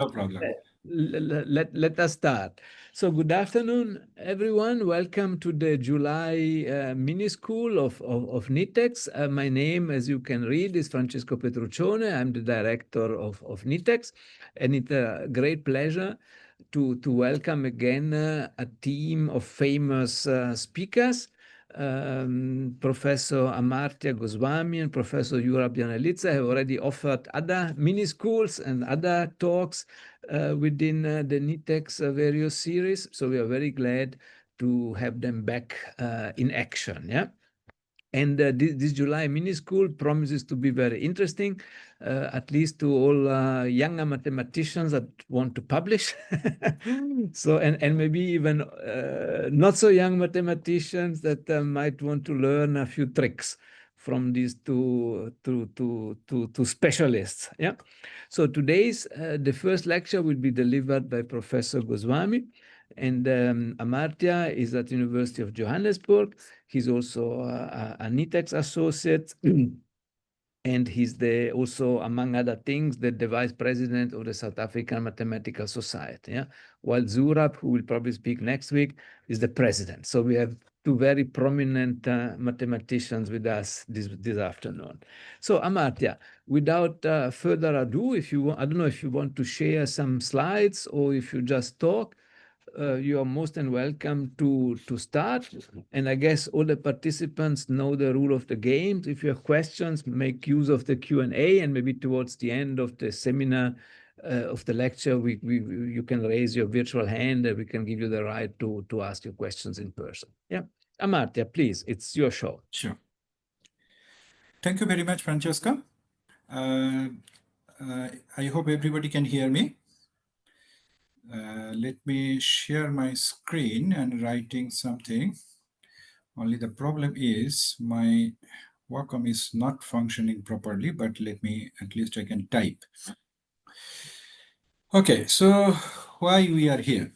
No problem. Let us start. So good afternoon, everyone. Welcome to the July mini school of NITheCS. My name, as you can read, is Francesco Petruccione. I'm the director of NITheCS, and it's a great pleasure to welcome again a team of famous speakers. Professor Amartya Goswami and Professor Zurab Janelidze have already offered other mini schools and other talks within the NITheCS various series. So we are very glad to have them back in action. Yeah. And this July mini school promises to be very interesting, at least to all younger mathematicians that want to publish. So, and maybe even not so young mathematicians that might want to learn a few tricks from these two specialists. Yeah. So today's the first lecture will be delivered by Professor Goswami, and Amartya is at University of Johannesburg. He's also a NITheCS associate, and he's also, among other things, the vice president of the South African Mathematical Society. Yeah? While Zurab, who will probably speak next week, is the president. So we have two very prominent mathematicians with us this afternoon. So Amartya, without further ado, if you I don't know if you want to share some slides or if you just talk, you are most and welcome to start. And I guess all the participants know the rule of the game. If you have questions, make use of the Q&A, and maybe towards the end of the seminar, of the lecture, you can raise your virtual hand and we can give you the right to ask your questions in person. Yeah. Amartya, please, it's your show. Sure. Thank you very much, Francesca. I hope everybody can hear me. Let me share my screen and writing something. Only the problem is my Wacom is not functioning properly, but let me, at least I can type. Okay, so why we are here?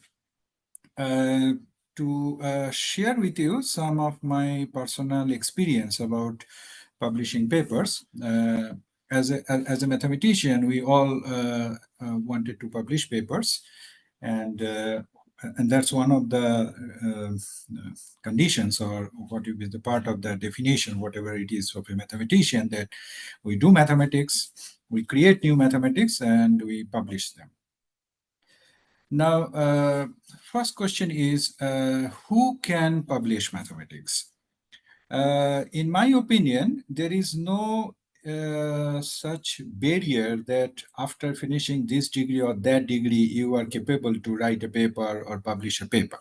To share with you some of my personal experience about publishing papers. As a mathematician, we all wanted to publish papers, and that's one of the conditions, or what is the part of the definition, whatever it is, of a mathematician, that we do mathematics, we create new mathematics, and we publish them. Now, first question is, who can publish mathematics? In my opinion, there is no such barrier that after finishing this degree or that degree, you are capable to write a paper or publish a paper.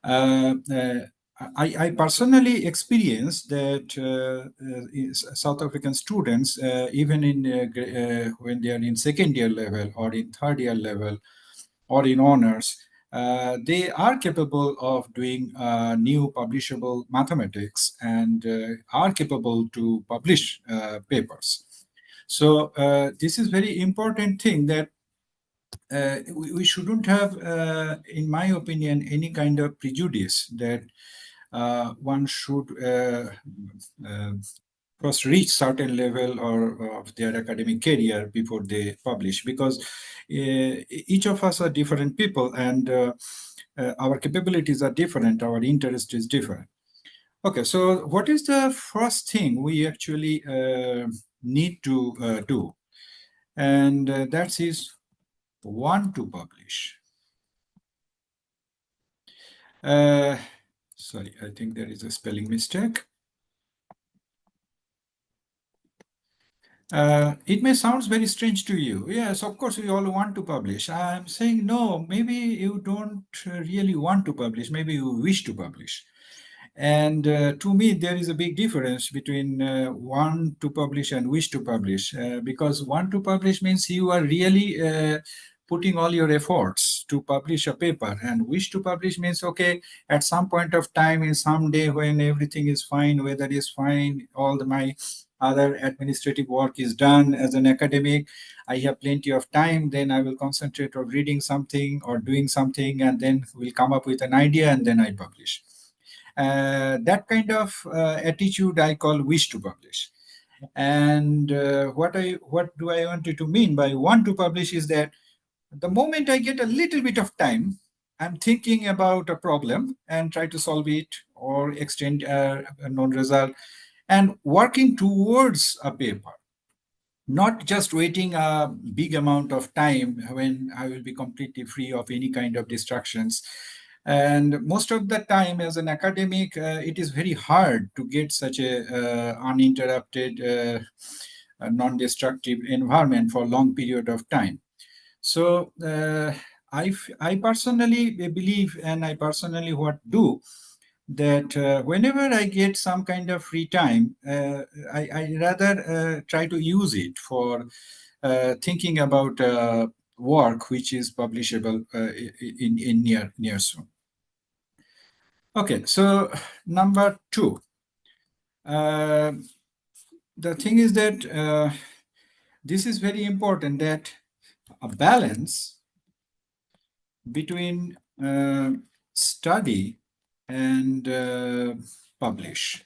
I personally experienced that South African students, even in when they are in second year level or in third year level or in honors, they are capable of doing new publishable mathematics and are capable to publish papers. So this is very important thing, that we shouldn't have, in my opinion, any kind of prejudice that one should first reach certain level or of their academic career before they publish, because each of us are different people, and our capabilities are different, our interest is different. Okay, so what is the first thing we actually need to do? And that is want to publish. Sorry, I think there is a spelling mistake. It may sound very strange to you. Yes, of course, we all want to publish. I'm saying, no, maybe you don't really want to publish. Maybe you wish to publish. And to me, there is a big difference between want to publish and wish to publish. Because want to publish means you are really putting all your efforts to publish a paper, and wish to publish means, okay, at some point of time, in some day when everything is fine, weather is fine, all my other administrative work is done as an academic, I have plenty of time, then I will concentrate on reading something or doing something, and then we'll come up with an idea, and then I publish. That kind of attitude I call wish to publish. And what do I want to mean by want to publish is that The moment I get a little bit of time, I'm thinking about a problem and try to solve it or extend a known result and working towards a paper, not just waiting a big amount of time when I will be completely free of any kind of distractions. And most of the time, as an academic, it is very hard to get such a uninterrupted, non-destructive environment for a long period of time. So I personally believe, and I personally what do, that whenever I get some kind of free time, I rather try to use it for thinking about work which is publishable in near soon. Okay, so number two, uh, the thing is that this is very important, that a balance between study and publish.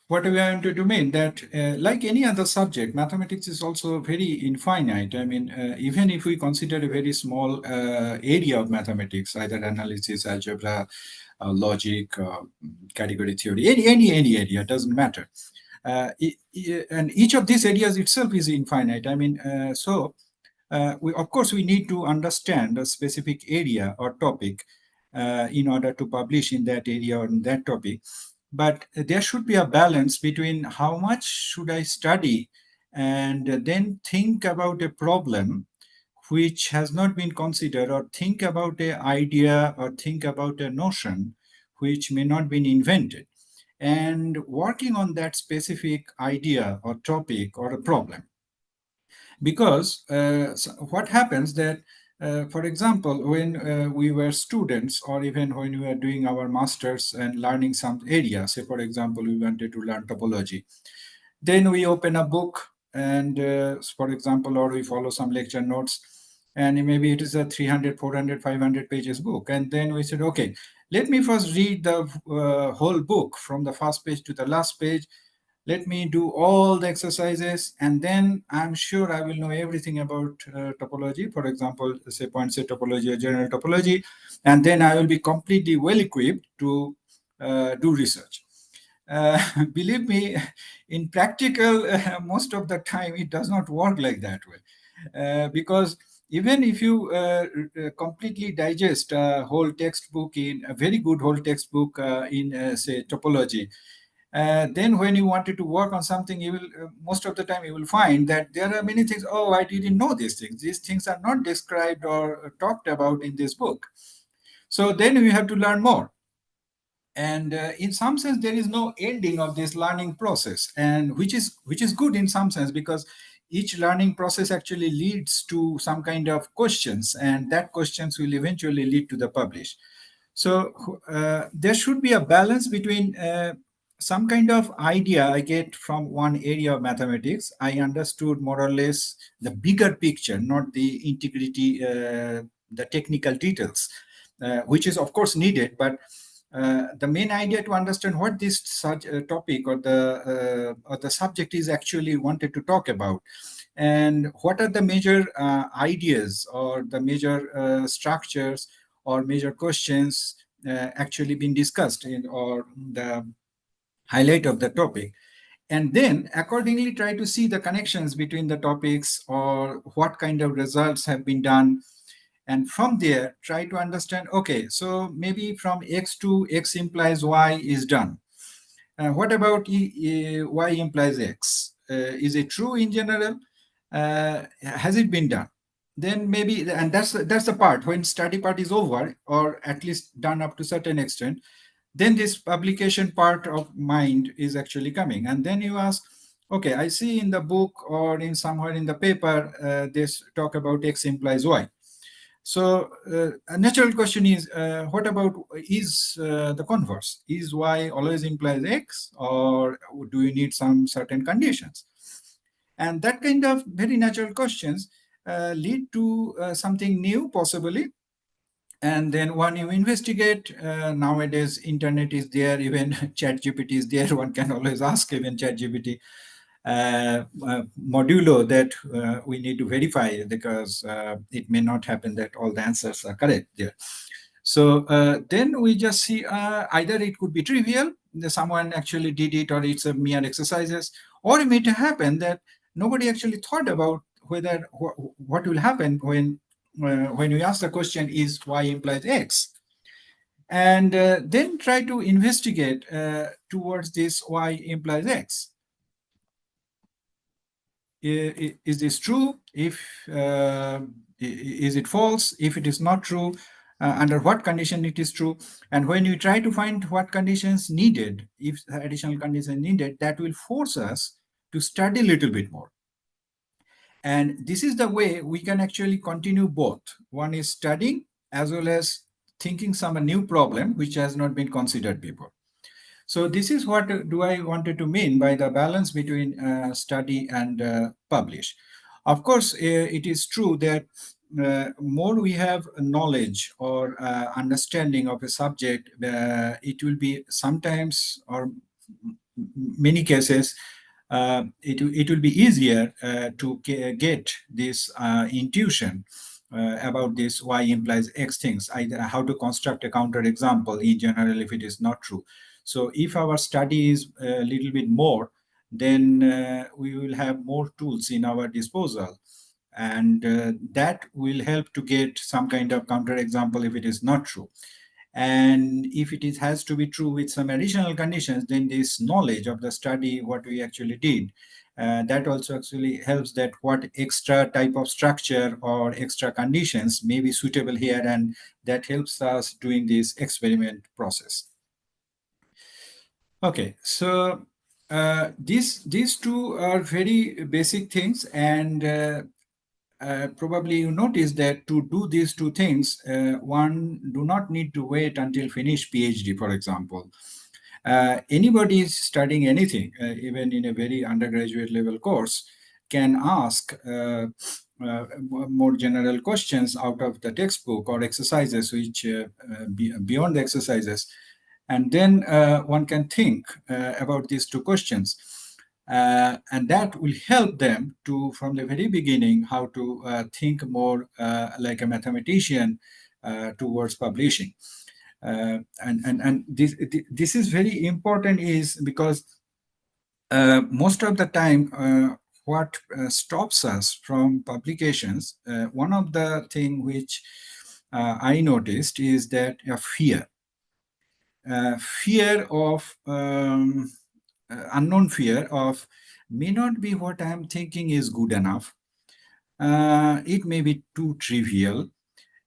What we are going to mean that, like any other subject, mathematics is also very infinite. I mean, even if we consider a very small area of mathematics, either analysis, algebra, logic, category theory, any area, doesn't matter. And each of these areas itself is infinite. I mean, of course, we need to understand a specific area or topic in order to publish in that area or in that topic. But there should be a balance between how much should I study and then think about a problem which has not been considered, or think about an idea or think about a notion which may not been invented, and working on that specific idea or topic or a problem. Because what happens that, for example, when we were students, or even when we were doing our masters and learning some area, say for example we wanted to learn topology, then we open a book and for example, or we follow some lecture notes, and maybe it is a 300, 400, 500 pages book, and then we said, okay, let me first read the whole book from the first page to the last page. Let me do all the exercises, and then I'm sure I will know everything about topology, for example, say point set topology or general topology, and then I will be completely well equipped to do research. Believe me, in practical, most of the time it does not work like that way, because even if you completely digest a whole textbook, in a very good whole textbook in say topology, then when you wanted to work on something, you will most of the time you will find that there are many things. Oh, I didn't know these things. These things are not described or talked about in this book. So then we have to learn more. And in some sense, there is no ending of this learning process, and which is good in some sense, because each learning process actually leads to some kind of questions, and that questions will eventually lead to the publish. So there should be a balance between some kind of idea I get from one area of mathematics. I understood more or less the bigger picture, not the integrity, the technical details, which is of course needed. But the main idea to understand what this topic or the subject is actually wanted to talk about, and what are the major ideas or the major structures or major questions actually being discussed in, or the highlight of the topic, and then accordingly try to see the connections between the topics or what kind of results have been done, and from there try to understand, okay, so maybe from x to x implies y is done. What about y implies x? Is it true in general? Has it been done? Then maybe, and that's the part when study part is over, or at least done up to certain extent, then this publication part of mind is actually coming. And then you ask, okay, I see in the book or in somewhere in the paper, this talk about x implies y. So a natural question is, what about is the converse? Is y always implies x, or do you need some certain conditions? And that kind of very natural questions lead to something new, possibly. And then when you investigate, nowadays internet is there, even chat gpt is there, one can always ask even chat gpt, modulo that we need to verify, because it may not happen that all the answers are correct there. So then we just see either it could be trivial, someone actually did it, or it's a mere exercises, or it may happen that nobody actually thought about whether what will happen when we ask the question is y implies x, and then try to investigate towards this y implies x. Is this true? If is it false? If it is not true, under what condition it is true? And when you try to find what conditions needed, if additional condition needed, that will force us to study a little bit more. And this is the way we can actually continue both. One is studying as well as thinking some new problem which has not been considered before. So this is what do I wanted to mean by the balance between study and publish. Of course, it is true that more we have knowledge or understanding of a subject, it will be sometimes or many cases, it will be easier to get this intuition about this y implies x things, either how to construct a counter example in general if it is not true. So if our study is a little bit more, then we will have more tools in our disposal, and that will help to get some kind of counter example if it is not true. And if it has to be true with some additional conditions, then this knowledge of the study, what we actually did, that also actually helps that what extra type of structure or extra conditions may be suitable here, and that helps us doing this experiment process. Okay, so these two are very basic things, and probably you notice that to do these two things, one do not need to wait until finish PhD, for example. Anybody studying anything, even in a very undergraduate level course, can ask more general questions out of the textbook or exercises, which beyond the exercises. And then one can think about these two questions. And that will help them to, from the very beginning, how to think more like a mathematician towards publishing. And this is very important, is because most of the time what stops us from publications, one of the thing which I noticed is that fear. Fear of unknown fear of may not be what I'm thinking is good enough. It may be too trivial.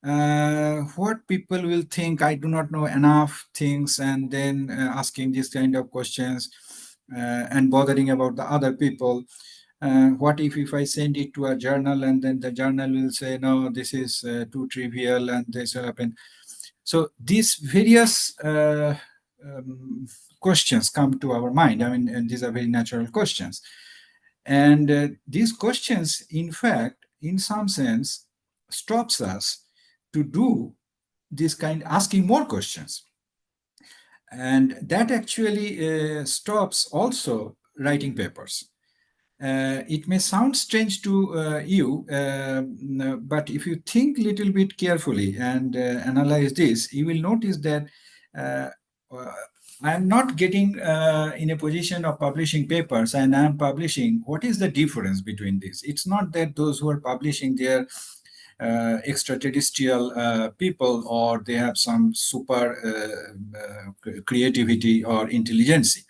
What people will think, I do not know enough things, and then asking this kind of questions and bothering about the other people. What if I send it to a journal and then the journal will say, no, this is too trivial and this will happen. So these various questions come to our mind. I mean, and these are very natural questions. And these questions, in fact, in some sense, stops us to do this kind, asking more questions. And that actually stops also writing papers. It may sound strange to you, but if you think a little bit carefully and analyze this, you will notice that I'm not getting in a position of publishing papers and I'm publishing. What is the difference between this? It's not that those who are publishing, their extraterrestrial people, or they have some super creativity or intelligence.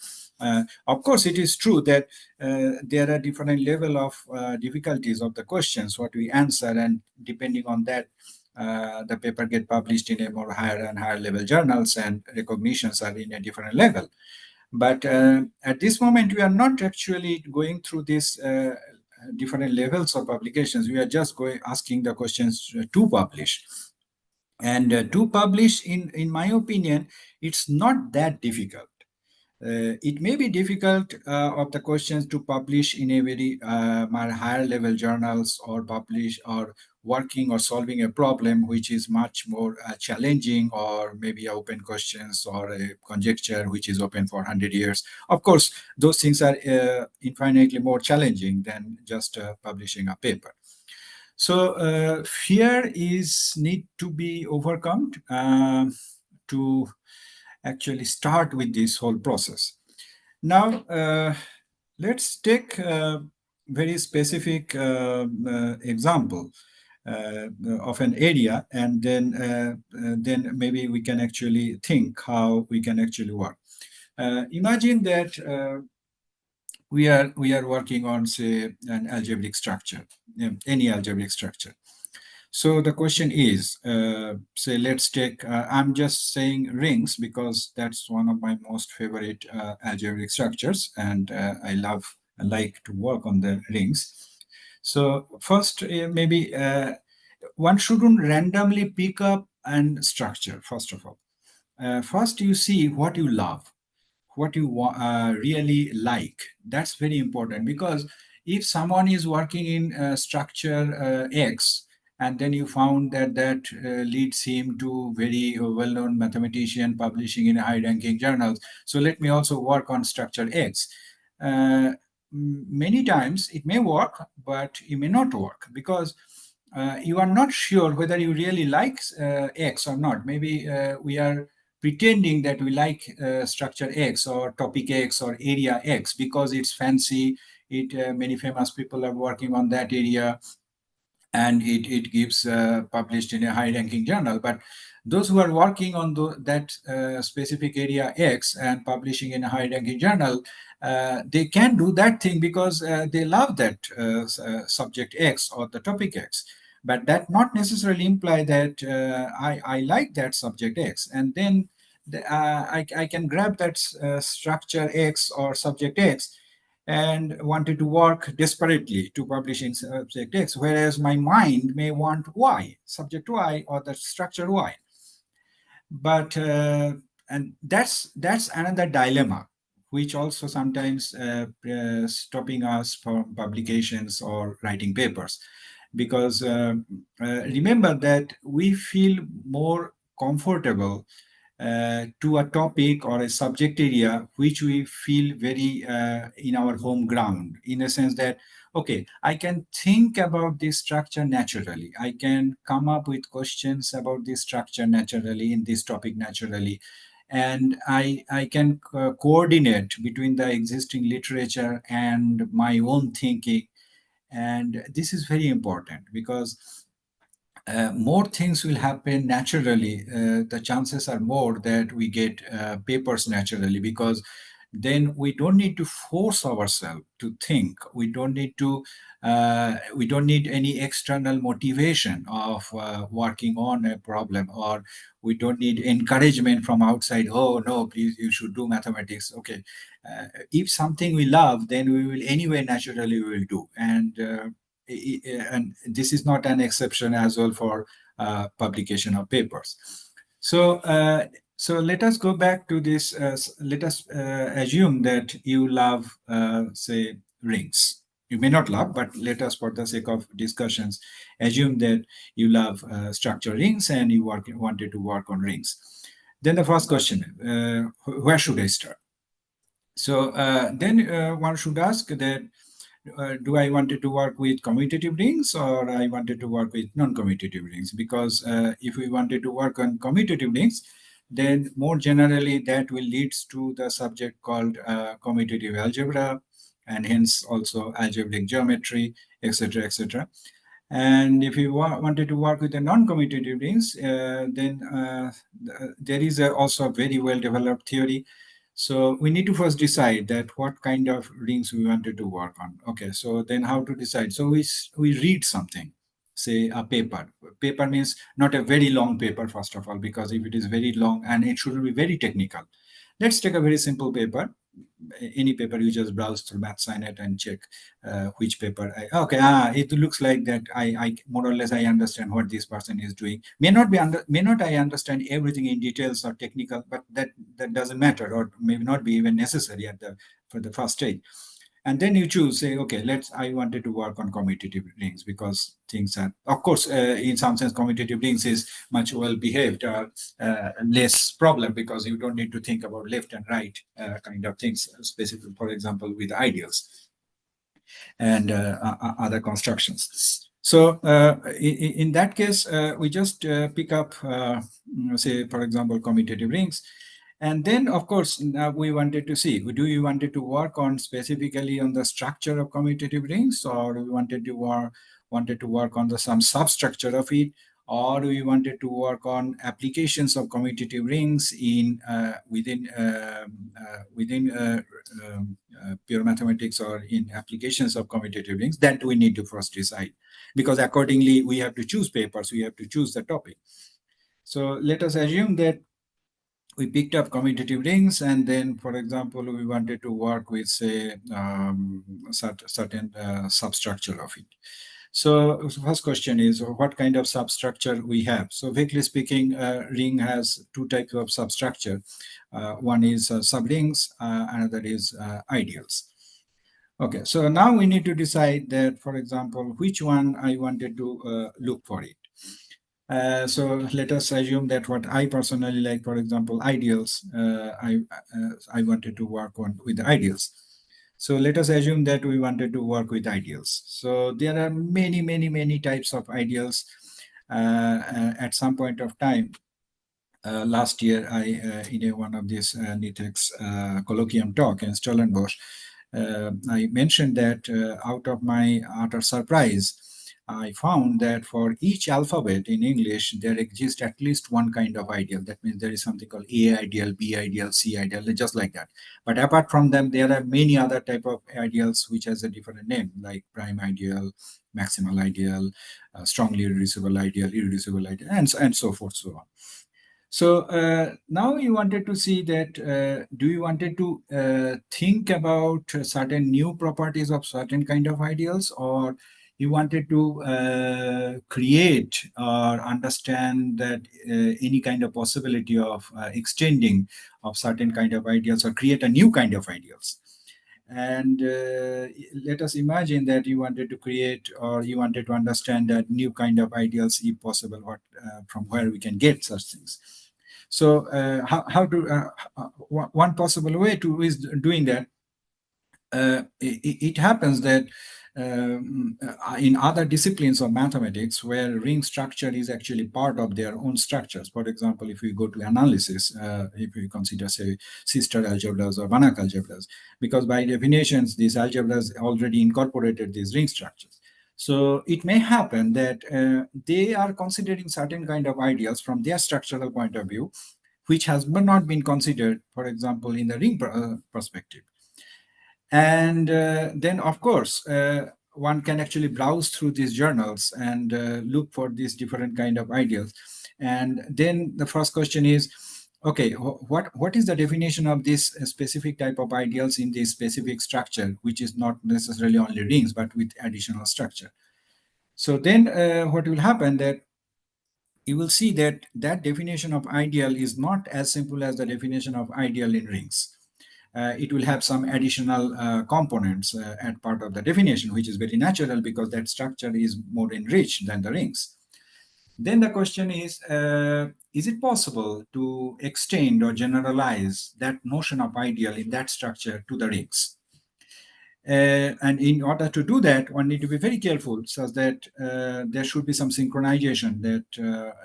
Of course, it is true that there are different level of difficulties of the questions what we answer, and depending on that, the paper get published in a more higher and higher level journals, and recognitions are in a different level. But at this moment, we are not actually going through this different levels of publications. We are just asking the questions to publish. And to publish, in my opinion, it's not that difficult. It may be difficult of the questions to publish in a very higher level journals, or publish or working or solving a problem which is much more challenging, or maybe open questions or a conjecture which is open for 100 years. Of course, those things are infinitely more challenging than just publishing a paper. So fear is need to be overcome to actually start with this whole process. Now, let's take a very specific example of an area, and then maybe we can actually think how we can actually work. Imagine that we are working on, say, an algebraic structure, any algebraic structure. So the question is, say, let's take, I'm just saying rings because that's one of my most favorite algebraic structures, and I like to work on the rings. So first, maybe one shouldn't randomly pick up and structure, first of all. First, you see what you love, what you really like. That's very important, because if someone is working in structure X, and then you found that leads him to very well-known mathematician publishing in high-ranking journals, so let me also work on structure X. Many times it may work, but it may not work, because you are not sure whether you really like X or not. Maybe we are pretending that we like structure X or topic X or area X because it's fancy. Many famous people are working on that area, and it gives published in a high-ranking journal. But those who are working on that specific area X and publishing in a high-ranking journal, they can do that thing because they love that subject X or the topic X. But that not necessarily imply that I like that subject X, and then I can grab that structure X or subject X and wanted to work desperately to publish in subject X, whereas my mind may want Y, subject Y, or the structure Y. But and that's another dilemma, which also sometimes stopping us from publications or writing papers, because remember that we feel more comfortable to a topic or a subject area which we feel very in our home ground, in a sense that, okay, I can think about this structure naturally, I can come up with questions about this structure naturally, in this topic naturally, and I can coordinate between the existing literature and my own thinking. And this is very important, because more things will happen naturally. The chances are more that we get papers naturally, because then we don't need to force ourselves to think. We don't need any external motivation of working on a problem, or we don't need encouragement from outside. Oh no, please, you should do mathematics. Okay, if something we love, then we will anyway naturally we will do. And this is not an exception as well for publication of papers. So, so let us go back to this. Let us assume that you love, say, rings. You may not love, but let us, for the sake of discussions, assume that you love structure rings and you wanted to work on rings. Then the first question, where should I start? So then one should ask that, do I wanted to work with commutative rings, or I wanted to work with non-commutative rings? Because if we wanted to work on commutative rings, then more generally that will lead to the subject called commutative algebra, and hence also algebraic geometry, etc., etc. And if you wanted to work with the non-commutative rings, then there is also a very well-developed theory. So we need to first decide that what kind of rings we wanted to work on. Okay, so then how to decide? So we read something, say a paper. Paper means not a very long paper, first of all, because if it is very long, and it should be very technical. Let's take a very simple paper. any paper, you just browse through MathSciNet and check which paper. It looks like that. I more or less I understand what this person is doing. May not I understand everything in details or technical, but that doesn't matter, or maybe not be even necessary for the first stage. And then you choose, say, okay, I wanted to work on commutative rings, because things are, of course, in some sense, commutative rings is much well behaved, less problem, because you don't need to think about left and right kind of things, specifically, for example, with ideals and other constructions. So in that case, we just pick up, say, for example, commutative rings. And then, of course, we wanted to see, do we wanted to work on specifically on the structure of commutative rings, or we wanted to work on some substructure of it, or we wanted to work on applications of commutative rings within pure mathematics, or in applications of commutative rings. That we need to first decide, because accordingly we have to choose papers, we have to choose the topic. So let us assume that we picked up commutative rings, and then, for example, we wanted to work with, say, certain substructure of it. So the first question is, what kind of substructure we have? So vaguely speaking, ring has two types of substructure. One is subrings, another is ideals. Okay, so now we need to decide that, for example, which one I wanted to look for it. So let us assume that what I personally like, for example, ideals, I wanted to work on with ideals. So let us assume that we wanted to work with ideals. So there are many types of ideals. At some point of time, last year, in one of these NITheCS colloquium talk in Stellenbosch, I mentioned that out of my utter surprise, I found that for each alphabet in English, there exists at least one kind of ideal. That means there is something called A ideal, B ideal, C ideal, just like that. But apart from them, there are many other type of ideals which has a different name, like prime ideal, maximal ideal, strongly irreducible ideal, and so forth, so on. So now you wanted to see that, do you wanted to think about certain new properties of certain kind of ideals, or you wanted to create or understand that any kind of possibility of extending of certain kind of ideals, or create a new kind of ideals? And let us imagine that you wanted to create, or you wanted to understand that new kind of ideals, if possible, from where we can get such things. So one possible way to is doing that. It happens that in other disciplines of mathematics, where ring structure is actually part of their own structures. For example, if we go to analysis, if we consider, say, sister algebras or Banach algebras, because by definitions, these algebras already incorporated these ring structures. So it may happen that they are considering certain kind of ideals from their structural point of view, which has not been considered, for example, in the ring perspective. And then, of course, one can actually browse through these journals and look for these different kind of ideals. And then the first question is, okay, what is the definition of this specific type of ideals in this specific structure, which is not necessarily only rings, but with additional structure? So then what will happen, that you will see that that definition of ideal is not as simple as the definition of ideal in rings. It will have some additional components at part of the definition, which is very natural, because that structure is more enriched than the rings. Then the question is it possible to extend or generalize that notion of ideal in that structure to the rings? And in order to do that, one need to be very careful, so that there should be some synchronization, that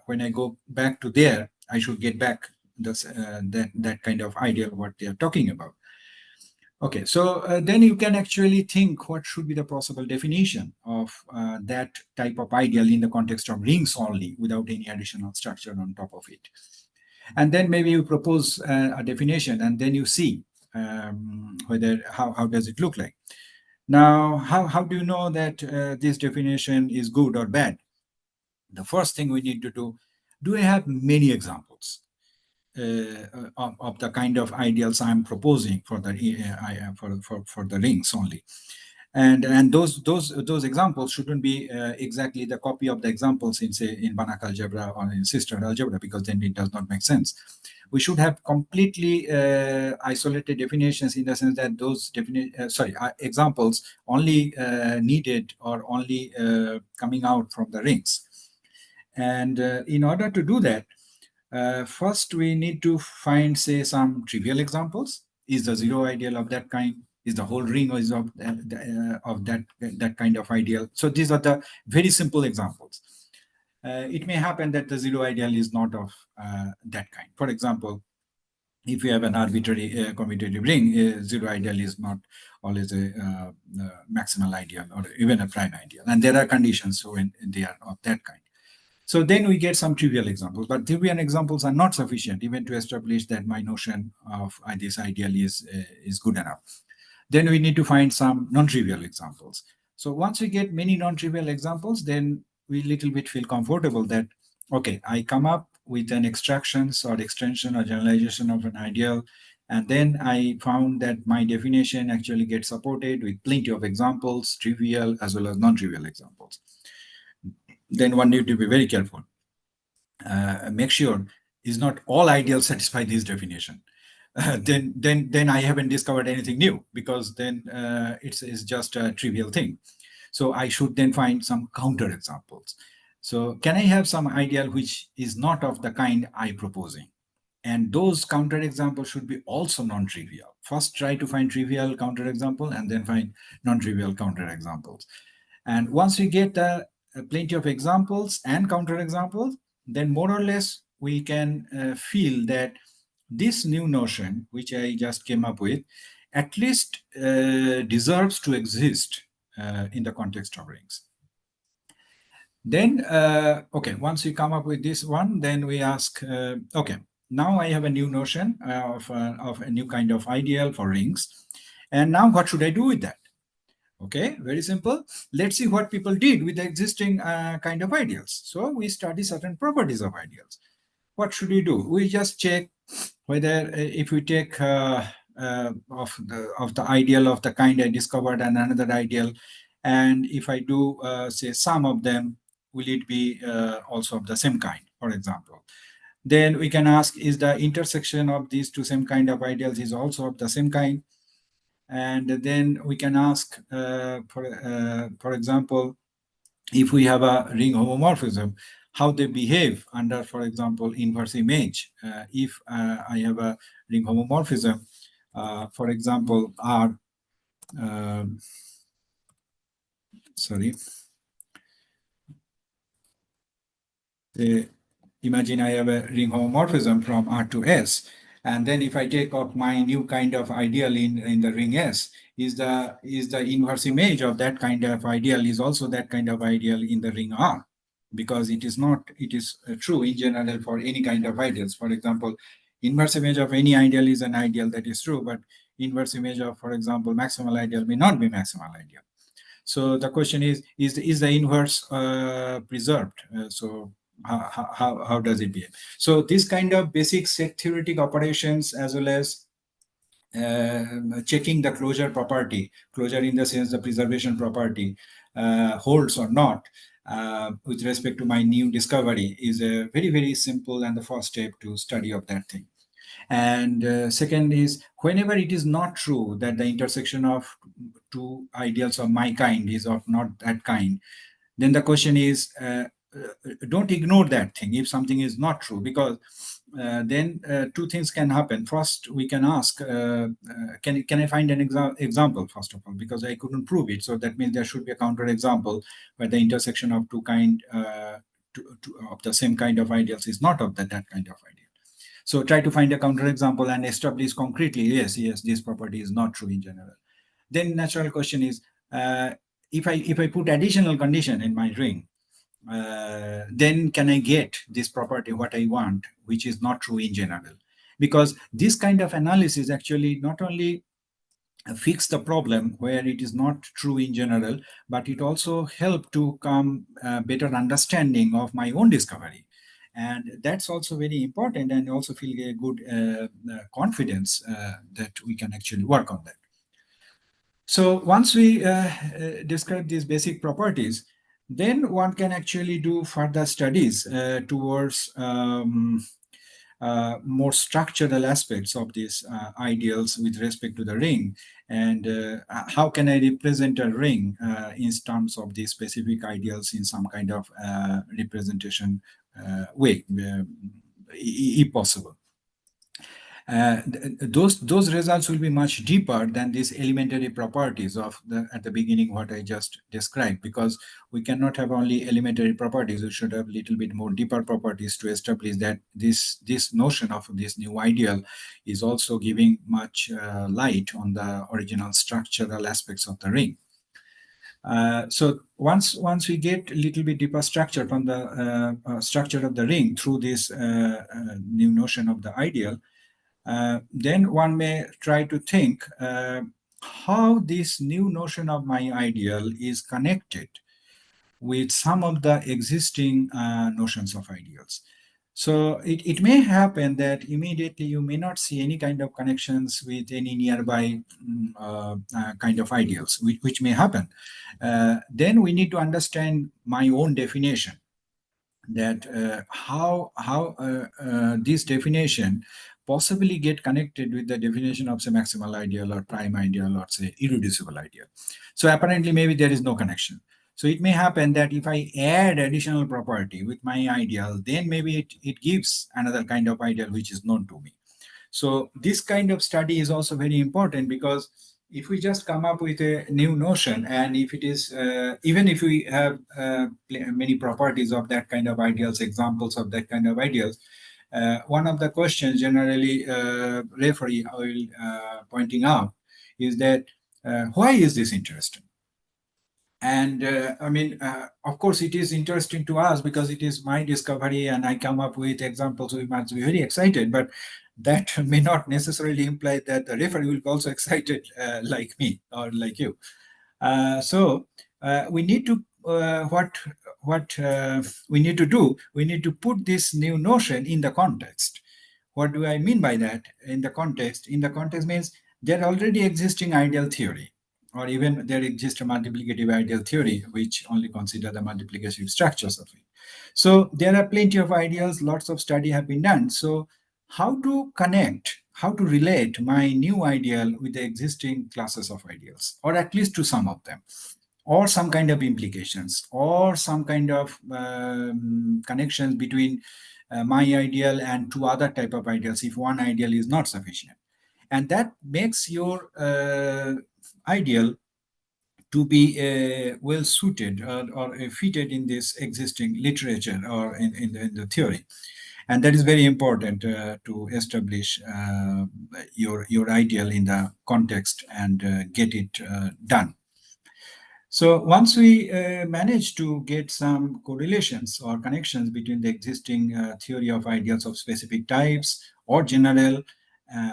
when I go back to there, I should get back that kind of ideal what they are talking about. Okay, so then you can actually think what should be the possible definition of that type of ideal in the context of rings only, without any additional structure on top of it. And then maybe you propose a definition, and then you see whether how does it look like. Now, how do you know that this definition is good or bad? The first thing we need to do we have many examples? of the kind of ideals I'm proposing for the for the rings only. And those examples shouldn't be exactly the copy of the examples in, say, in Banach algebra or in sister algebra, because then it does not make sense. We should have completely isolated definitions, in the sense that those examples only needed or only coming out from the rings. And in order to do that, first we need to find, say, some trivial examples. Is the zero ideal of that kind? Is the whole ring is of that kind of ideal? So these are the very simple examples. It may happen that the zero ideal is not of that kind. For example, if you have an arbitrary commutative ring, zero ideal is not always a maximal ideal or even a prime ideal. And there are conditions when they are of that kind. So then we get some trivial examples, but trivial examples are not sufficient even to establish that my notion of this ideal is good enough. Then we need to find some non-trivial examples. So once we get many non-trivial examples, then we little bit feel comfortable that, okay, I come up with an extractions or extension or generalization of an ideal, and then I found that my definition actually gets supported with plenty of examples, trivial as well as non-trivial examples. Then one need to be very careful. Make sure is not all ideals satisfy this definition. Then I haven't discovered anything new, because then it's just a trivial thing. So I should then find some counter examples. So can I have some ideal which is not of the kind I'm proposing? And those counter examples should be also non-trivial. First, try to find trivial counter example, and then find non-trivial counter examples. And once we get plenty of examples and counter examples, then more or less we can feel that this new notion, which I just came up with, at least deserves to exist in the context of rings. Then, okay, once we come up with this one, then we ask, okay, now I have a new notion of a new kind of ideal for rings. And now what should I do with that? Okay, very simple. Let's see what people did with the existing kind of ideals. So we study certain properties of ideals. What should we do? We just check whether if we take of the ideal of the kind I discovered and another ideal, and if I do say sum of them, will it be also of the same kind, for example? Then we can ask, is the intersection of these two same kind of ideals is also of the same kind? And then we can ask, for example, if we have a ring homomorphism, how they behave under, for example, inverse image. If I have a ring homomorphism, for example, R, imagine I have a ring homomorphism from R to S. And then if I take up my new kind of ideal in the ring S, is the inverse image of that kind of ideal is also that kind of ideal in the ring R, because it is not, it is true in general for any kind of ideals. For example, inverse image of any ideal is an ideal, that is true, but inverse image of, for example, maximal ideal may not be maximal ideal. So the question is the inverse preserved? So how does it behave? So this kind of basic set theoretic operations, as well as checking the closure property, closure in the sense the preservation property holds or not with respect to my new discovery, is a very, very simple and the first step to study of that thing. And second is, whenever it is not true that the intersection of two ideals of my kind is of not that kind, then the question is, don't ignore that thing if something is not true, because then two things can happen. First, we can ask, can I find an example, first of all, because I couldn't prove it. So that means there should be a counter example where the intersection of two kind of the same kind of ideals is not of that kind of ideal. So try to find a counterexample and establish concretely, yes, this property is not true in general. Then natural question is, if I put additional condition in my ring, then can I get this property, what I want, which is not true in general? Because this kind of analysis actually not only fix the problem where it is not true in general, but it also help to come better understanding of my own discovery. And that's also very important, and also feel a good confidence that we can actually work on that. So once we describe these basic properties, then one can actually do further studies towards more structural aspects of these ideals with respect to the ring, and how can I represent a ring in terms of these specific ideals in some kind of representation way, if possible. Those results will be much deeper than these elementary properties of at the beginning what I just described, because we cannot have only elementary properties. We should have a little bit more deeper properties to establish that this notion of this new ideal is also giving much light on the original structural aspects of the ring. So once we get a little bit deeper structure from the structure of the ring through this new notion of the ideal, then one may try to think how this new notion of my ideal is connected with some of the existing notions of ideals. So it may happen that immediately you may not see any kind of connections with any nearby kind of ideals, which may happen. Then we need to understand my own definition, that how this definition possibly get connected with the definition of say maximal ideal or prime ideal or say irreducible ideal. So apparently maybe there is no connection. So it may happen that if I add additional property with my ideal, then maybe it gives another kind of ideal which is known to me. So this kind of study is also very important, because if we just come up with a new notion, and if it is even if we have many properties of that kind of ideals, examples of that kind of ideals, one of the questions generally referee will pointing out is that why is this interesting? And I mean, of course, it is interesting to us because it is my discovery and I come up with examples. We must be very excited, but that may not necessarily imply that the referee will be also excited like me or like you. So we need to, what we need to do, we need to put this new notion in the context. What do I mean by that? In the context means there already existing ideal theory, or even there exists a multiplicative ideal theory which only consider the multiplicative structures of it. So there are plenty of ideals, lots of study have been done. So how to connect, how to relate my new ideal with the existing classes of ideals, or at least to some of them, or some kind of implications, or some kind of connections between my ideal and two other type of ideals if one ideal is not sufficient. And that makes your ideal to be well suited or fitted in this existing literature or in the theory. And that is very important to establish your ideal in the context and get it done. So once we manage to get some correlations or connections between the existing theory of ideals of specific types or general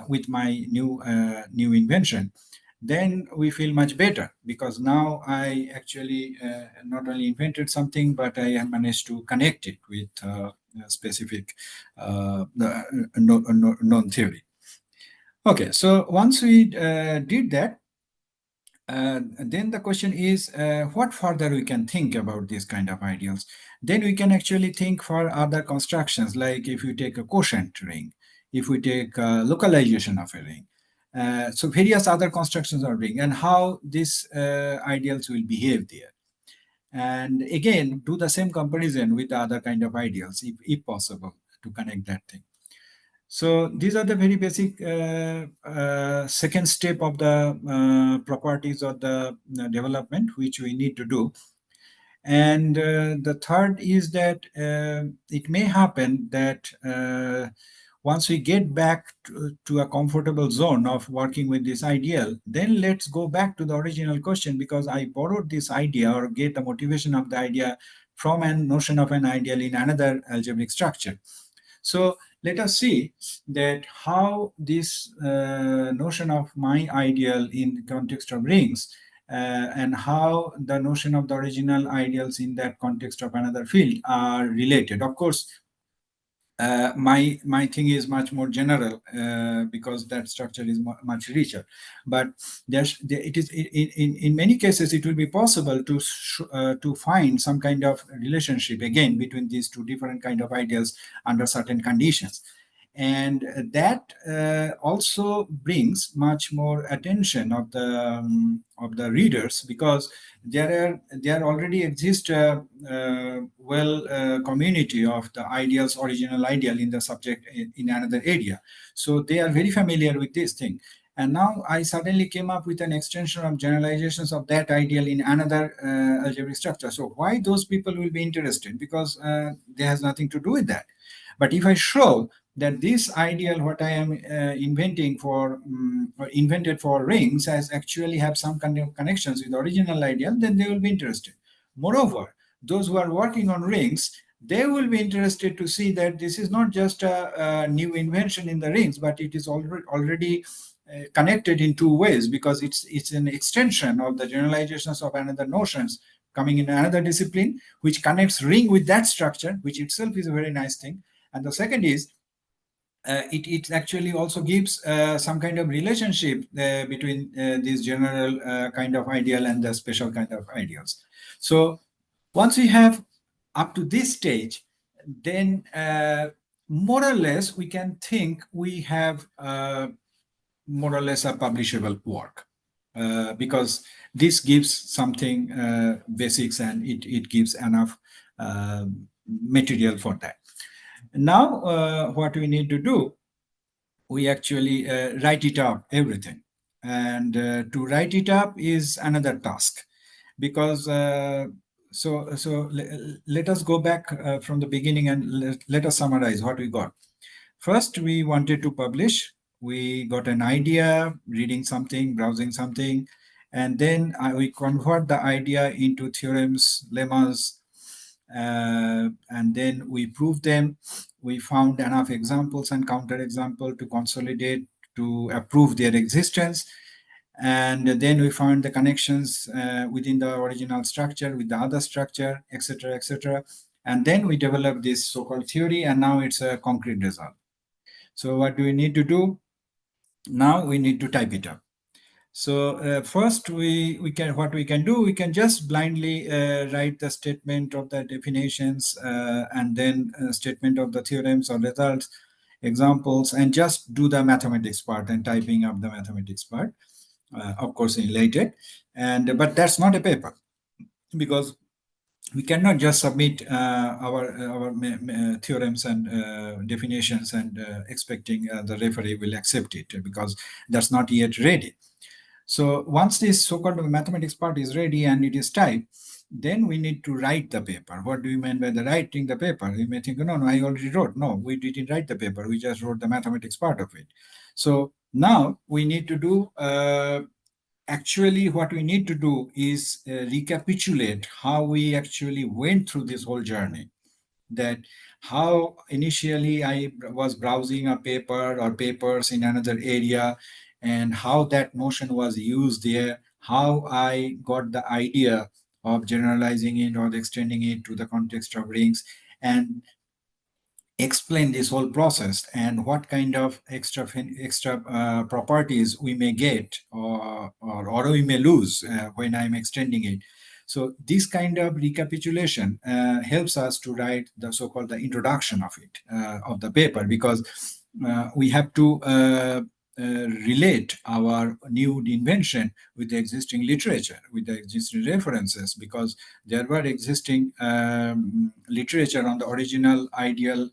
with my new invention, then we feel much better, because now I actually not only invented something, but I have managed to connect it with a specific known theory. Okay, so once we did that, then the question is what further we can think about these kind of ideals. Then we can actually think for other constructions, like if you take a quotient ring, if we take localization of a ring, so various other constructions of ring, and how these ideals will behave there. And again, do the same comparison with the other kind of ideals, if possible, to connect that thing. So these are the very basic second step of the properties of the development, which we need to do. And the third is that it may happen that once we get back to a comfortable zone of working with this ideal, then let's go back to the original question, because I borrowed this idea or get the motivation of the idea from a notion of an ideal in another algebraic structure. So let us see that how this notion of my ideal in the context of rings and how the notion of the original ideals in that context of another field are related. Of course, My thing is much more general because that structure is much richer. But it is in many cases it will be possible to find some kind of relationship again between these two different kind of ideas under certain conditions, and that also brings much more attention of the readers, because there already exist community of the ideals, original ideal in the subject in another area, so they are very familiar with this thing. And now I suddenly came up with an extension of generalizations of that ideal in another algebraic structure. So why those people will be interested? Because there has nothing to do with that. But if I show that this ideal, what I am inventing for or invented for rings, has actually have some kind of connections with the original ideal, then they will be interested. Moreover, those who are working on rings, they will be interested to see that this is not just a new invention in the rings, but it is already connected in two ways, because it's an extension of the generalizations of another notions coming in another discipline, which connects ring with that structure, which itself is a very nice thing. And the second is it actually also gives some kind of relationship between this general kind of ideal and the special kind of ideals. So once we have up to this stage, then more or less we can think we have more or less a publishable work, because this gives something basics, and it gives enough material for that. Now, what we need to do, we actually write it up, everything. And to write it up is another task, because let us go back from the beginning, and let us summarize what we got. First, we wanted to publish. We got an idea, reading something, browsing something, and then we convert the idea into theorems, lemmas, and then we prove them. We found enough examples and counterexample to consolidate, to prove their existence. And then we found the connections within the original structure with the other structure, etc., etc. And then we developed this so-called theory, and now it's a concrete result. So what do we need to do? Now we need to type it up. So first, we can just blindly write the statement of the definitions, and then statement of the theorems or results, examples, and just do the mathematics part and typing up the mathematics part, of course related. And but that's not a paper, because we cannot just submit our theorems and definitions and expecting the referee will accept it, because that's not yet ready. So once this so-called mathematics part is ready and it is typed, then we need to write the paper. What do you mean by the writing the paper? You may think, no, I already wrote. No, we didn't write the paper. We just wrote the mathematics part of it. So now we need to do, actually what we need to do is recapitulate how we actually went through this whole journey. That how initially I was browsing a paper or papers in another area, and how that notion was used there, how I got the idea of generalizing it or extending it to the context of rings, and explain this whole process, and what kind of extra properties we may get, or we may lose when I'm extending it. So this kind of recapitulation helps us to write the so-called the introduction of it, of the paper, because we have to relate our new invention with the existing literature, with the existing references, because there were existing literature on the original ideal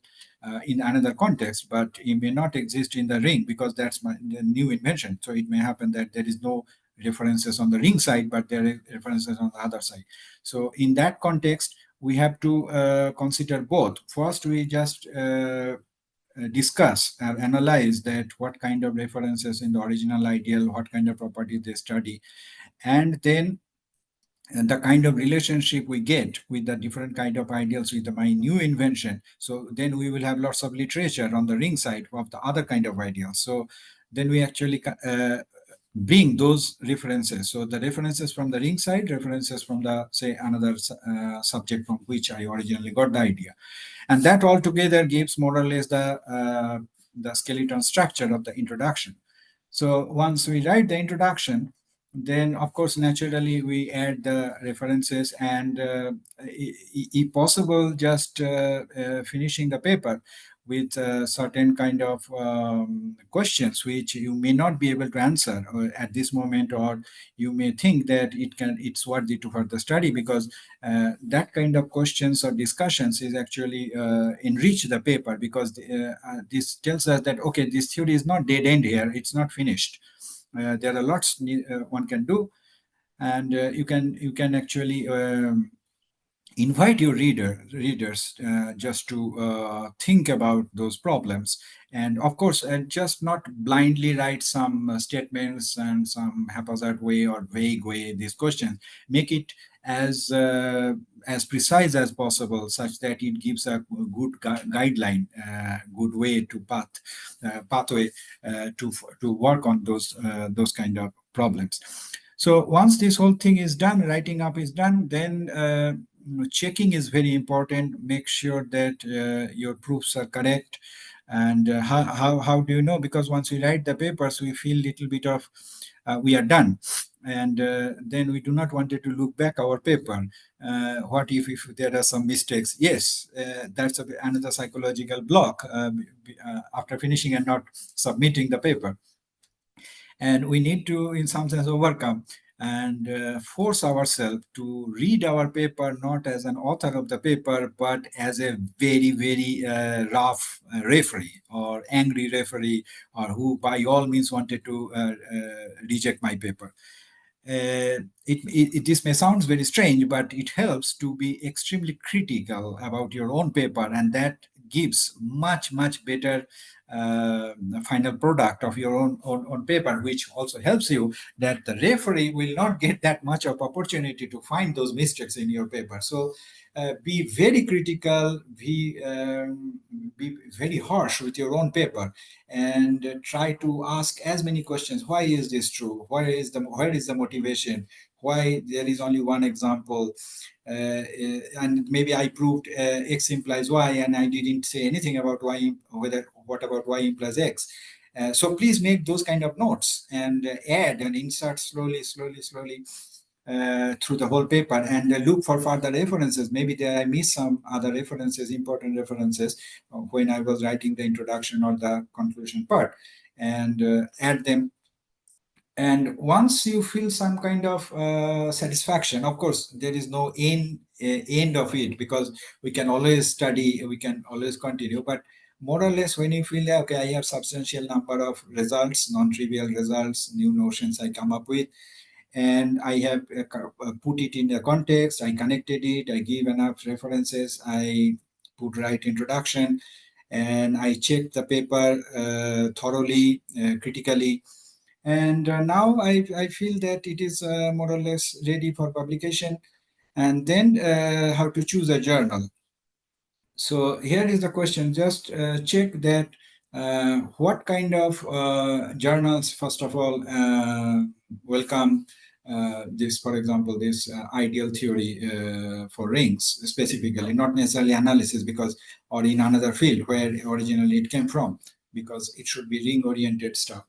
in another context, but it may not exist in the ring, because that's the new invention. So it may happen that there is no references on the ring side, but there are references on the other side. So in that context, we have to consider both. First, we just discuss or analyze that what kind of references in the original ideal, what kind of properties they study, and then the kind of relationship we get with the different kind of ideals with my new invention. So then we will have lots of literature on the ring side of the other kind of ideals. So then we actually bring those references. So the references from the ring side, references from the, say, another subject from which I originally got the idea. And that altogether gives more or less the skeleton structure of the introduction. So once we write the introduction, then of course naturally we add the references, and if possible just finishing the paper with certain kind of questions which you may not be able to answer at this moment, or you may think that it's worthy to further study, because that kind of questions or discussions is actually enrich the paper, because this tells us that okay, this theory is not dead end here, it's not finished. There are lots one can do, and you can actually invite your readers just to think about those problems, and of course just not blindly write some statements and some haphazard way or vague way these questions. Make it as precise as possible, such that it gives a good guideline, good way to pathway to work on those kind of problems. So once this whole thing is done, writing up is done, then checking is very important. Make sure that your proofs are correct. And how do you know? Because once we write the papers, we feel little bit of we are done, and then we do not want to look back our paper. What if there are some mistakes? Yes, that's another psychological block after finishing and not submitting the paper. And we need to, in some sense, overcome and force ourselves to read our paper not as an author of the paper, but as a very, very rough referee or angry referee, or who by all means wanted to reject my paper. This may sound very strange, but it helps to be extremely critical about your own paper, and that gives much better final product of your own paper, which also helps you that the referee will not get that much of opportunity to find those mistakes in your paper. So be very critical, be very harsh with your own paper, and try to ask as many questions. Why is this true? Where is the motivation? Why there is only one example? And maybe I proved X implies Y, and I didn't say anything about Y. What about Y implies X? So please make those kind of notes, and add and insert slowly through the whole paper, and look for further references. Maybe there I missed some other references, important references, when I was writing the introduction or the conclusion part, and add them. And once you feel some kind of satisfaction, of course there is no end of it, because we can always study, we can always continue, but more or less when you feel that okay, I have substantial number of results, non-trivial results, new notions I come up with, and I have put it in the context, I connected it, I give enough references, I put right introduction, and I check the paper thoroughly, critically, and now I feel that it is more or less ready for publication. And then how to choose a journal. So here is the question. Just check that what kind of journals, first of all, welcome this, for example, this ideal theory for rings specifically, not necessarily analysis, because, or in another field where originally it came from, because it should be ring-oriented stuff.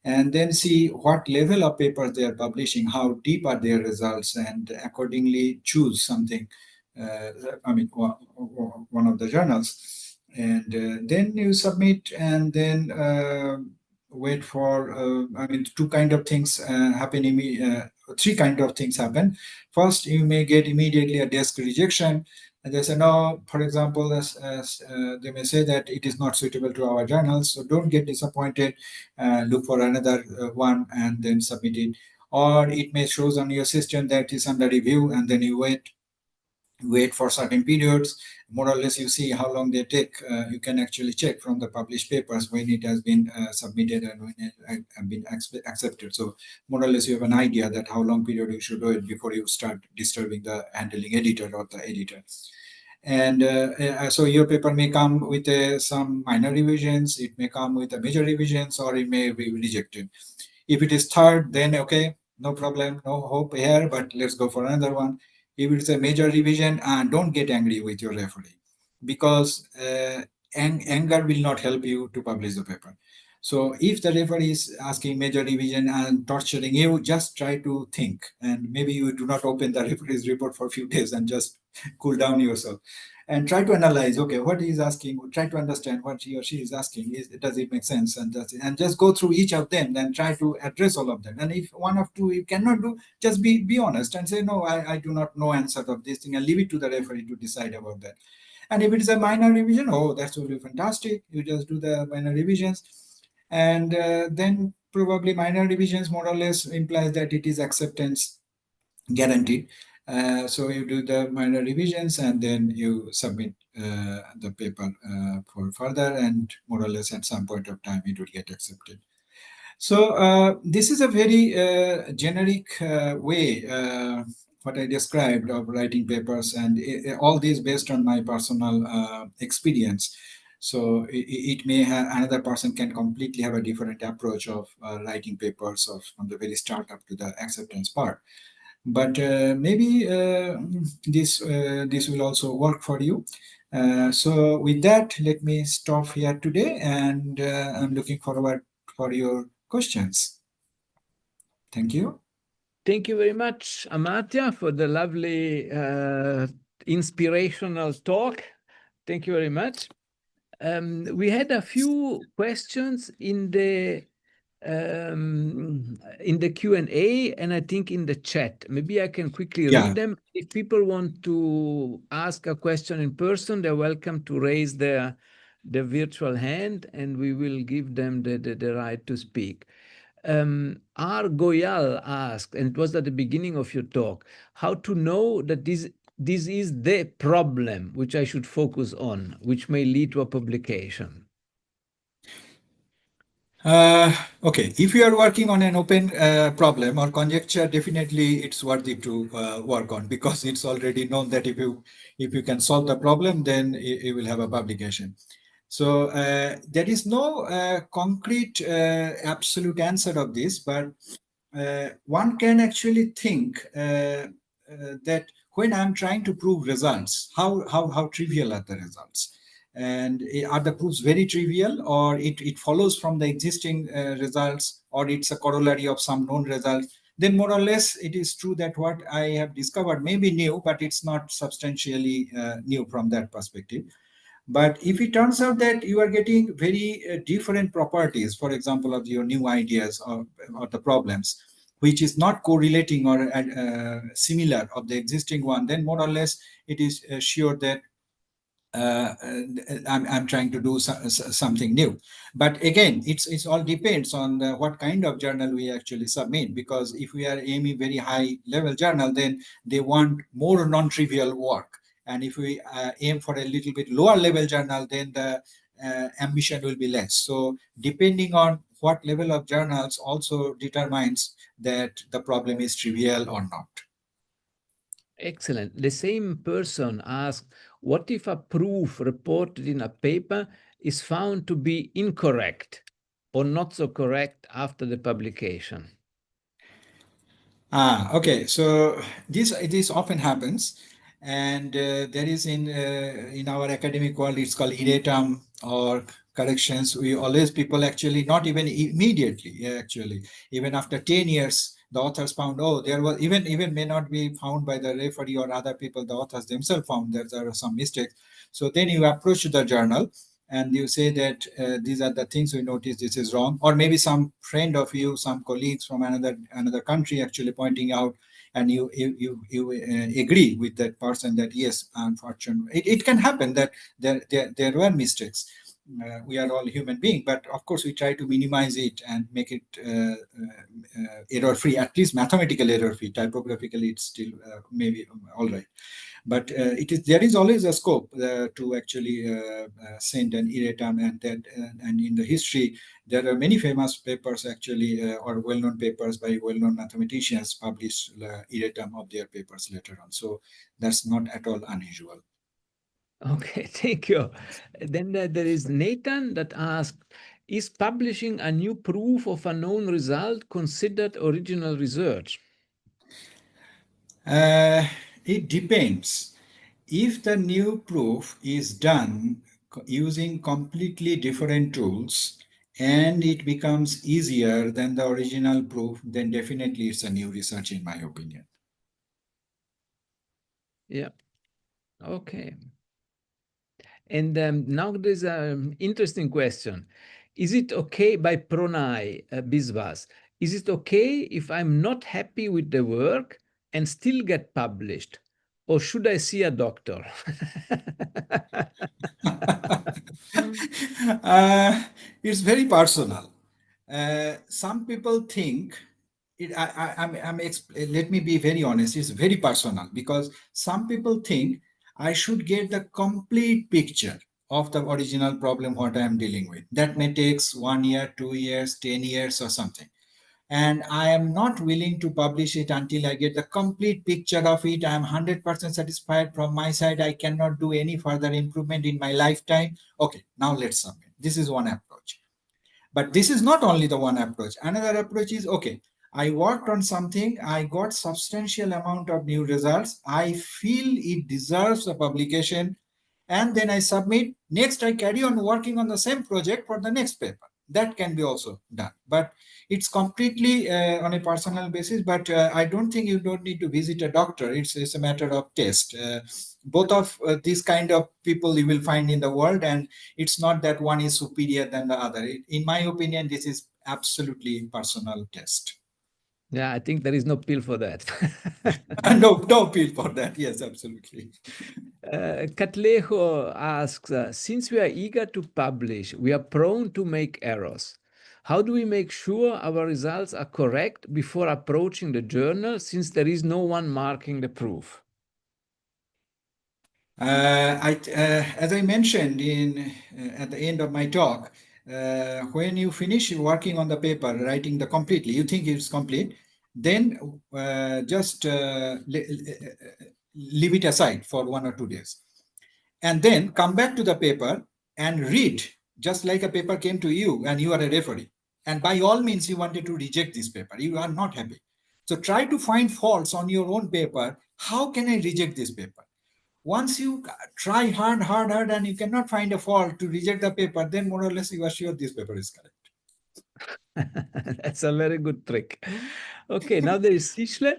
And then see what level of papers they are publishing, how deep are their results, and accordingly choose something. One of the journals, and then you submit, and then wait for. Two kind of things happen. Three kind of things happen. First, you may get immediately a desk rejection. And they say, no, for example, they may say that it is not suitable to our journals. So don't get disappointed. Look for another one and then submit it. Or it may show on your system that is under review, and then you wait for certain periods. More or less, you see how long they take. You can actually check from the published papers when it has been submitted and when it has been accepted. So more or less, you have an idea that how long period you should do it before you start disturbing the handling editor or the editor. And so your paper may come with some minor revisions, it may come with a major revisions, or it may be rejected. If it is third, then okay, no problem, no hope here, but let's go for another one. If it's a major revision, don't get angry with your referee, because anger will not help you to publish the paper. So if the referee is asking major revision and torturing you, just try to think, and maybe you do not open the referee's report for a few days and just cool down yourself and try to analyze, okay, what he is asking, try to understand what he or she is asking. Does it make sense? And just go through each of them, then try to address all of them. And if one of two you cannot do, just be honest and say, no, I do not know answer of this thing, and leave it to the referee to decide about that. And if it is a minor revision, oh, that will be fantastic. You just do the minor revisions. And then probably minor revisions more or less implies that it is acceptance guaranteed. So you do the minor revisions and then you submit the paper for further, and more or less at some point of time it will get accepted. So this is a very generic way, what I described, of writing papers, and all this based on my personal experience. So it may have, another person can completely have a different approach of writing papers of from the very start up to the acceptance part. But maybe this will also work for you. So with that, let me stop here today, and I'm looking forward for your questions. Thank you. Thank you very much, Amartya, for the lovely inspirational talk. Thank you very much. We had a few questions in the Q&A, and I think in the chat. Maybe I can quickly read them. If people want to ask a question in person, they're welcome to raise their virtual hand, and we will give them the right to speak. R. Goyal asked, and it was at the beginning of your talk, how to know that this is the problem which I should focus on, which may lead to a publication. Okay, if you are working on an open problem or conjecture, definitely it's worthy to work on, because it's already known that if you can solve the problem, then you will have a publication. So there is no concrete absolute answer of this, but one can actually think that when I'm trying to prove results, how trivial are the results? And are the proofs very trivial, or it follows from the existing results, or it's a corollary of some known results? Then more or less it is true that what I have discovered may be new, but it's not substantially new from that perspective. But if it turns out that you are getting very different properties, for example, of your new ideas or the problems, which is not correlating or similar of the existing one, then more or less it is sure that I'm trying to do something new. But again, it's all depends on what kind of journal we actually submit, because if we are aiming very high level journal, then they want more non-trivial work. And if we aim for a little bit lower level journal, then the ambition will be less. So depending on what level of journals also determines that the problem is trivial or not. Excellent. The same person asked, what if a proof reported in a paper is found to be incorrect or not so correct after the publication? Okay. So this often happens, and there is in our academic world, it's called erratum or corrections. We always, people actually not even immediately, actually even after 10 years, the authors found, oh, there was even may not be found by the referee or other people, the authors themselves found that there are some mistakes. So then you approach the journal and you say that these are the things we noticed, this is wrong. Or maybe some friend of you, some colleagues from another country actually pointing out, and you agree with that person that yes, unfortunately it can happen that there were mistakes. We are all human beings, but of course we try to minimize it and make it error free, at least mathematical error free. Typographically it's still maybe all right. But there is always a scope to actually send an erratum, and in the history there are many famous papers actually, or well-known papers by well-known mathematicians published erratum of their papers later on. So that's not at all unusual. Okay, thank you. Then there is Nathan that asked, Is publishing a new proof of a known result considered original research? It depends. If the new proof is done using completely different tools and it becomes easier than the original proof, then definitely it's a new research, in my opinion. Yeah. Okay. And now there's an interesting question. Is it okay, by Pranay Biswas, is it okay if I'm not happy with the work and still get published? Or should I see a doctor? It's very personal. Some people think let me be very honest. It's very personal because some people think I should get the complete picture of the original problem what I am dealing with. That may takes 1 year, 2 years, 10 years, or something. And I am not willing to publish it until I get the complete picture of it. I am 100% satisfied from my side. I cannot do any further improvement in my lifetime. Okay, now let's submit. This is one approach. But this is not only the one approach. Another approach is, okay, I worked on something, I got substantial amount of new results. I feel it deserves a publication, and then I submit. Next, I carry on working on the same project for the next paper. That can be also done. But it's completely on a personal basis. But I don't think you don't need to visit a doctor. It's a matter of taste. Both of these kind of people you will find in the world, and it's not that one is superior than the other. In my opinion, this is absolutely personal test. Yeah, I think there is no pill for that. No appeal for that. Yes, absolutely. Katlejo asks, since we are eager to publish, we are prone to make errors. How do we make sure our results are correct before approaching the journal, since there is no one marking the proof? As I mentioned at the end of my talk, when you finish working on the paper, writing the completely, you think it's complete, then just leave it aside for 1 or 2 days, and then come back to the paper and read, just like a paper came to you and you are a referee. And by all means, you wanted to reject this paper. You are not happy. So try to find faults on your own paper. How can I reject this paper? Once you try hard, and you cannot find a fault to reject the paper, then more or less you are sure this paper is correct. That's a very good trick. Okay, now there is Sishle,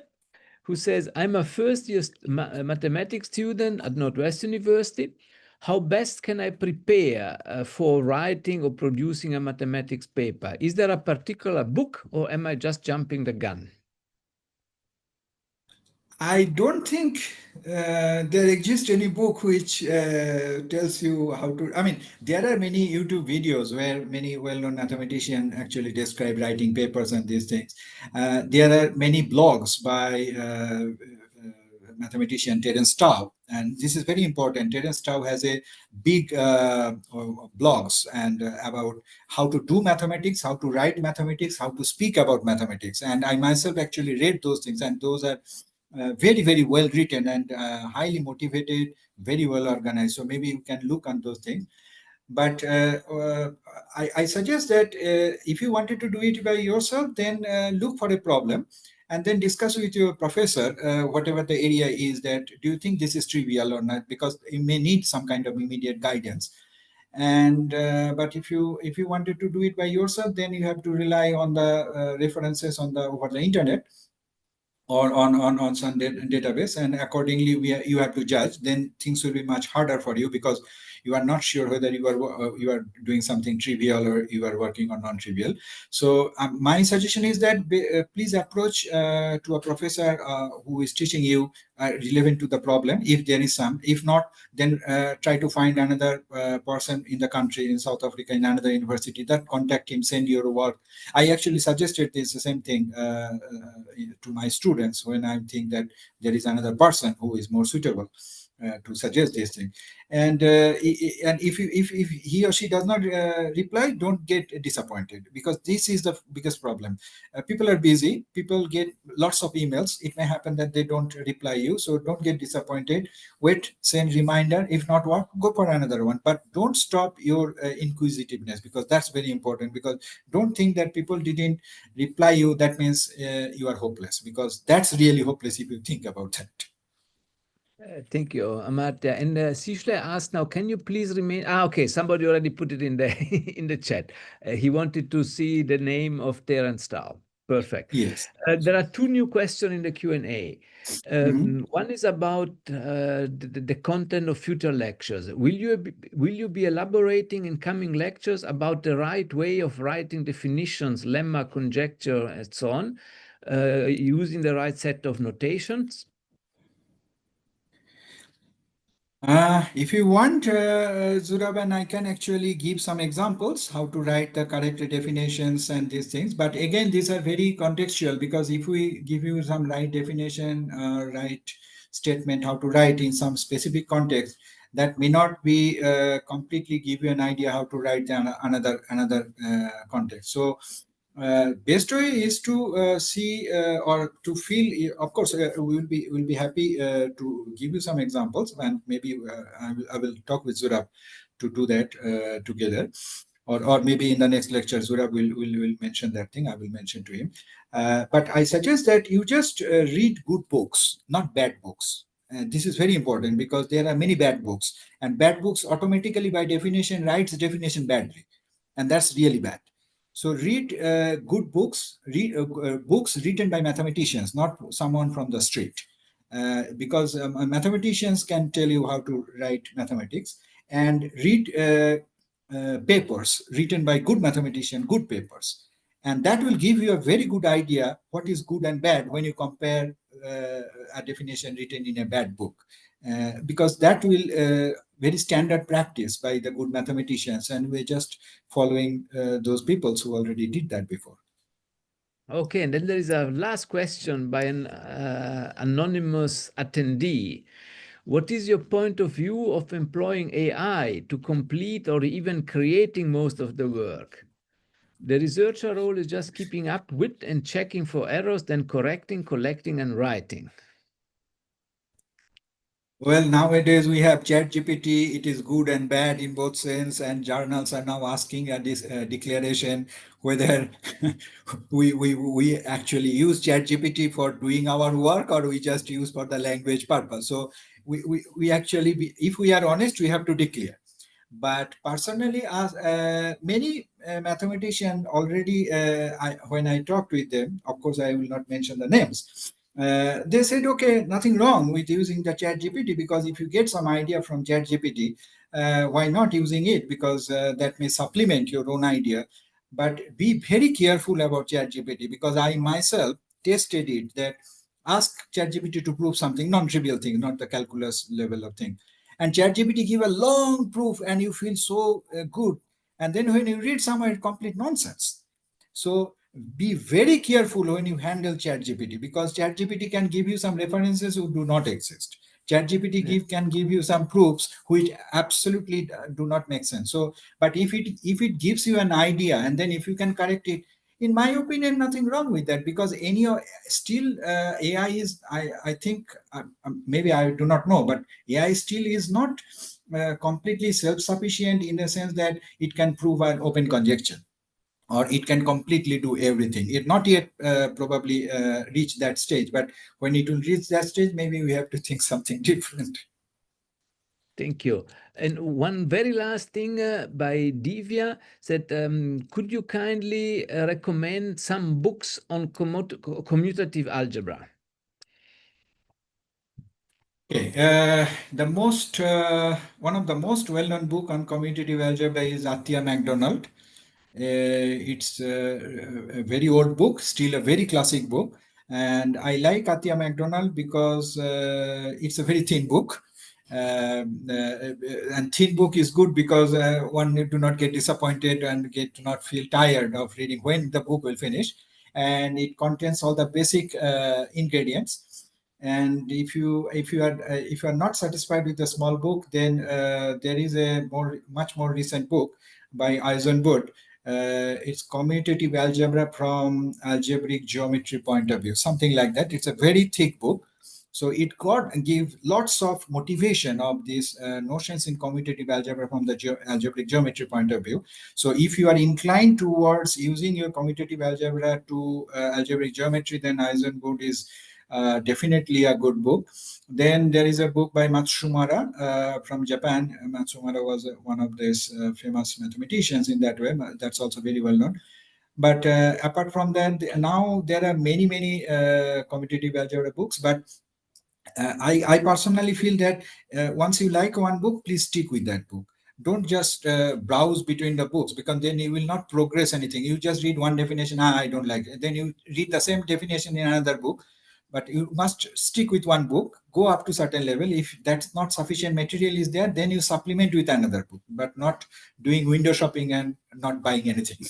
who says, I'm a first-year mathematics student at Northwest University. How best can I prepare for writing or producing a mathematics paper? Is there a particular book, or am I just jumping the gun? I don't think there exists any book which tells you how to. I mean, there are many YouTube videos where many well-known mathematicians actually describe writing papers and these things. There are many blogs by mathematician Terence Tao, and this is very important. Terence Tao has a big blogs and about how to do mathematics, how to write mathematics, how to speak about mathematics. And I myself actually read those things, and those are very, very well written and highly motivated, very well organized. So maybe you can look on those things. But I suggest that if you wanted to do it by yourself, then look for a problem and then discuss with your professor, whatever the area is, that do you think this is trivial or not? Because you may need some kind of immediate guidance. And but if you wanted to do it by yourself, then you have to rely on the references on the over the internet or on some database, and accordingly you have to judge. Then things will be much harder for you because you are not sure whether you are doing something trivial or you are working on non-trivial. So my suggestion is that please approach to a professor who is teaching you relevant to the problem, if there is some. If not, then try to find another person in the country, in South Africa, in another university, that contact him, send your work. I actually suggested this the same thing to my students when I think that there is another person who is more suitable. to suggest this thing. And and if he or she does not reply, don't get disappointed, because this is the biggest problem. People are busy, people get lots of emails. It may happen that they don't reply you, so don't get disappointed. Wait, send reminder. If not work, go for another one, but don't stop your inquisitiveness, because that's very important. Because don't think that people didn't reply you, that means you are hopeless, because that's really hopeless if you think about that. Thank you, Amartya. And Sishle asked now, can you please remain? Okay, somebody already put it in the in the chat. He wanted to see the name of Terence Stahl. Perfect. Yes. There are two new questions in the Q&A. Mhm. One is about the content of future lectures. Will you be elaborating in coming lectures about the right way of writing definitions, lemma, conjecture, and so on, using the right set of notations? If you want, Zurab, and I can actually give some examples how to write the correct definitions and these things. But again, these are very contextual, because if we give you some right definition, right statement, how to write in some specific context, that may not be completely give you an idea how to write another context. So best way is to see or to feel. Of course, we'll be happy to give you some examples, and maybe I will talk with Zurab to do that together, or maybe in the next lecture Zurab will mention that thing. I will mention to him. But I suggest that you just read good books, not bad books. This is very important, because there are many bad books, and bad books automatically by definition writes definition badly, and that's really bad. So read good books, read books written by mathematicians, not someone from the street, because mathematicians can tell you how to write mathematics. And read papers written by good mathematician, good papers, and that will give you a very good idea what is good and bad when you compare a definition written in a bad book, because that will very standard practice by the good mathematicians, and we're just following those people who already did that before. Okay, and then there is a last question by an anonymous attendee. What is your point of view of employing AI to complete or even creating most of the work? The researcher role is just keeping up with and checking for errors, then correcting, collecting, and writing. Well, nowadays we have ChatGPT. It is good and bad in both sense, and journals are now asking a declaration whether we actually use ChatGPT for doing our work, or we just use for the language purpose. So we actually, if we are honest, we have to declare. But personally, as many mathematicians already, when I talked with them, of course, I will not mention the names. They said, okay, nothing wrong with using the chat GPT, because if you get some idea from chat GPT, why not using it? Because that may supplement your own idea. But be very careful about chat GPT, because I myself tested it, that ask chat GPT to prove something, non-trivial thing, not the calculus level of thing. And ChatGPT give a long proof, and you feel so good. And then when you read somewhere, complete nonsense. So be very careful when you handle ChatGPT, because ChatGPT can give you some references which do not exist. ChatGPT can give you some proofs which absolutely do not make sense. So, but if it gives you an idea, and then if you can correct it, in my opinion, nothing wrong with that, because still AI is, I think, maybe I do not know, but AI still is not completely self-sufficient, in the sense that it can prove an open conjecture, or it can completely do everything. It not yet probably reached that stage, but when it will reach that stage, maybe we have to think something different. Thank you. And one very last thing by Divya said, could you kindly recommend some books on commutative algebra? Okay, one of the most well-known book on commutative algebra is Atiyah MacDonald. It's a very old book, still a very classic book. And I like Atiyah MacDonald because it's a very thin book. And thin book is good, because one do not get disappointed and do not feel tired of reading when the book will finish. And it contains all the basic ingredients. And if you are not satisfied with the small book, then there is a much more recent book by Eisenberg. It's commutative algebra from algebraic geometry point of view, something like that. It's a very thick book. So it give lots of motivation of these notions in commutative algebra from the algebraic geometry point of view. So if you are inclined towards using your commutative algebra to algebraic geometry, then Eisenberg is definitely a good book. Then there is a book by Matsumura from Japan. Matsumura was one of these famous mathematicians in that way. That's also very well known. But apart from that, now there are many commutative algebra books. But I personally feel that once you like one book, please stick with that book. Don't just browse between the books, because then you will not progress anything. You just read one definition, I don't like it. Then you read the same definition in another book. But you must stick with one book, go up to certain level. If that's not sufficient material is there, then you supplement with another book, but not doing window shopping and not buying anything.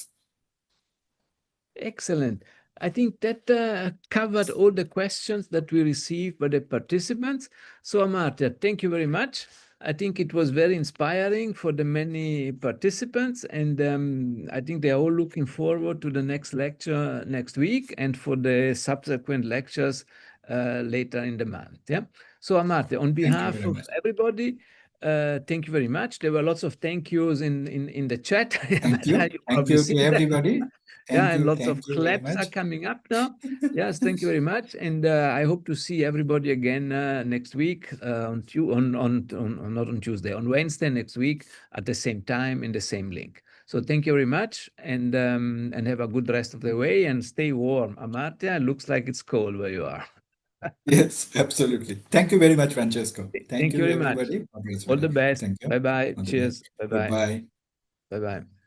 Excellent. I think that covered all the questions that we received by the participants. So Amartya, thank you very much. I think it was very inspiring for the many participants, and I think they are all looking forward to the next lecture next week and for the subsequent lectures later in the month. Yeah. So Amartya, on behalf of everybody, thank you very much. There were lots of thank yous in the chat. Thank you. Thank probably you seen to that. everybody. Yeah, and lots Thank of you very claps are much. coming up now. Yes, thank you very much, and I hope to see everybody again next week on not on Tuesday, on Wednesday next week at the same time in the same link. So thank you very much, and have a good rest of the way, and stay warm. Amartya, looks like it's cold where you are. Yes, absolutely. Thank you very much, Francesco. Thank Thank you you, very much. everybody. All the best. Thank you. Bye bye. All the best. Cheers. Bye bye. Goodbye. Bye bye.